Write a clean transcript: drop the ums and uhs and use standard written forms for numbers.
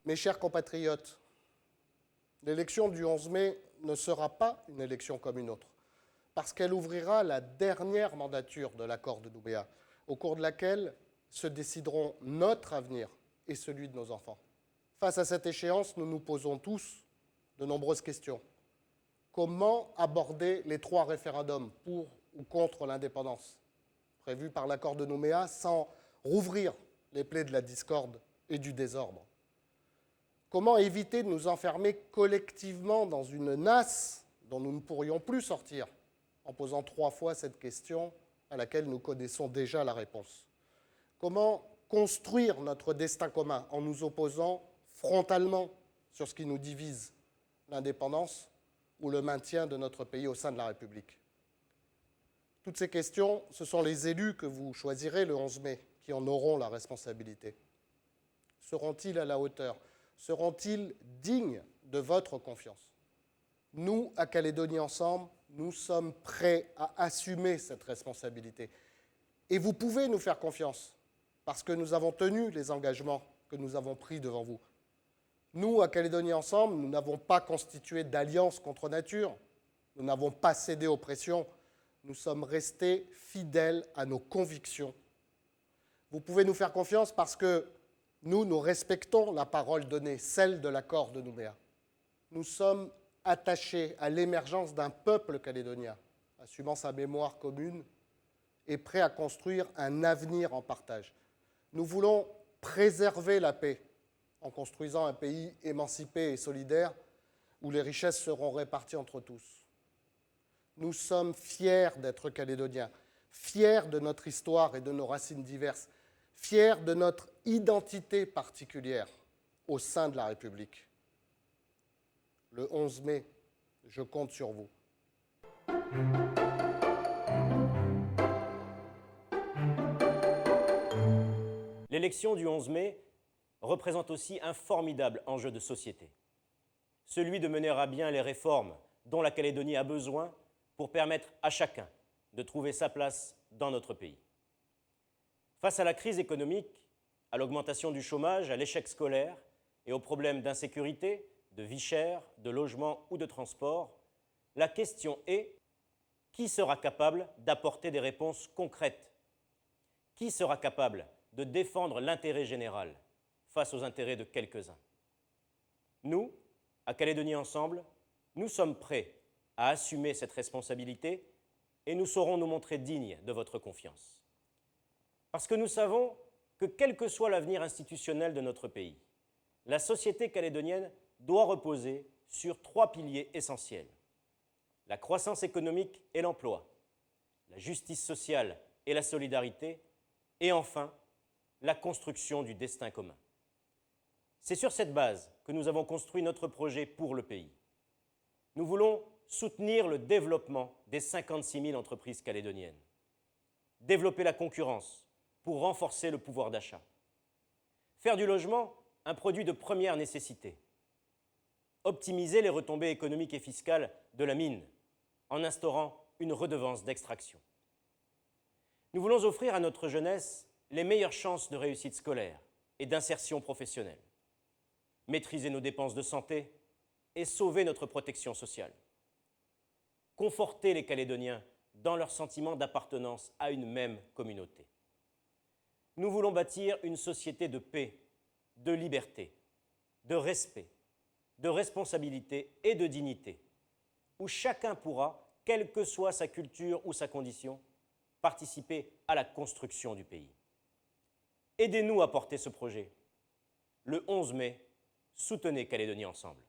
Mes chers compatriotes, l'élection du 11 mai ne sera pas une élection comme une autre, parce qu'elle ouvrira la dernière mandature de l'accord de Nouméa, au cours de laquelle se décideront notre avenir et celui de nos enfants. Face à cette échéance, nous nous posons tous de nombreuses questions. Comment aborder les 3 référendums pour ou contre l'indépendance prévus par l'accord de Nouméa sans rouvrir les plaies de la discorde et du désordre? Comment éviter de nous enfermer collectivement dans une nasse dont nous ne pourrions plus sortir en posant 3 fois cette question à laquelle nous connaissons déjà la réponse? Comment construire notre destin commun en nous opposant frontalement sur ce qui nous divise, l'indépendance ou le maintien de notre pays au sein de la République? Toutes ces questions, ce sont les élus que vous choisirez le 11 mai qui en auront la responsabilité. Seront-ils à la hauteur ? Seront-ils dignes de votre confiance? Nous, à Calédonie Ensemble, nous sommes prêts à assumer cette responsabilité. Et vous pouvez nous faire confiance, parce que nous avons tenu les engagements que nous avons pris devant vous. Nous, à Calédonie Ensemble, nous n'avons pas constitué d'alliance contre nature, nous n'avons pas cédé aux pressions, nous sommes restés fidèles à nos convictions. Vous pouvez nous faire confiance parce que nous respectons la parole donnée, celle de l'accord de Nouméa. Nous sommes attachés à l'émergence d'un peuple calédonien, assumant sa mémoire commune et prêt à construire un avenir en partage. Nous voulons préserver la paix en construisant un pays émancipé et solidaire où les richesses seront réparties entre tous. Nous sommes fiers d'être calédoniens, fiers de notre histoire et de nos racines diverses, fiers de notre identité particulière au sein de la République. Le 11 mai, je compte sur vous. L'élection du 11 mai représente aussi un formidable enjeu de société, celui de mener à bien les réformes dont la Calédonie a besoin pour permettre à chacun de trouver sa place dans notre pays. Face à la crise économique, à l'augmentation du chômage, à l'échec scolaire et aux problèmes d'insécurité, de vie chère, de logement ou de transport, la question est: qui sera capable d'apporter des réponses concrètes? Qui sera capable de défendre l'intérêt général face aux intérêts de quelques-uns? Nous, à Calédonie Ensemble, nous sommes prêts à assumer cette responsabilité et nous saurons nous montrer dignes de votre confiance. Parce que nous savons que quel que soit l'avenir institutionnel de notre pays, la société calédonienne doit reposer sur 3 piliers essentiels: la croissance économique et l'emploi, la justice sociale et la solidarité, et enfin, la construction du destin commun. C'est sur cette base que nous avons construit notre projet pour le pays. Nous voulons soutenir le développement des 56 000 entreprises calédoniennes, développer la concurrence pour renforcer le pouvoir d'achat, faire du logement un produit de première nécessité, optimiser les retombées économiques et fiscales de la mine en instaurant une redevance d'extraction. Nous voulons offrir à notre jeunesse les meilleures chances de réussite scolaire et d'insertion professionnelle, maîtriser nos dépenses de santé et sauver notre protection sociale, conforter les Calédoniens dans leur sentiment d'appartenance à une même communauté. Nous voulons bâtir une société de paix, de liberté, de respect, de responsabilité et de dignité, où chacun pourra, quelle que soit sa culture ou sa condition, participer à la construction du pays. Aidez-nous à porter ce projet. Le 11 mai, soutenez Calédonie Ensemble.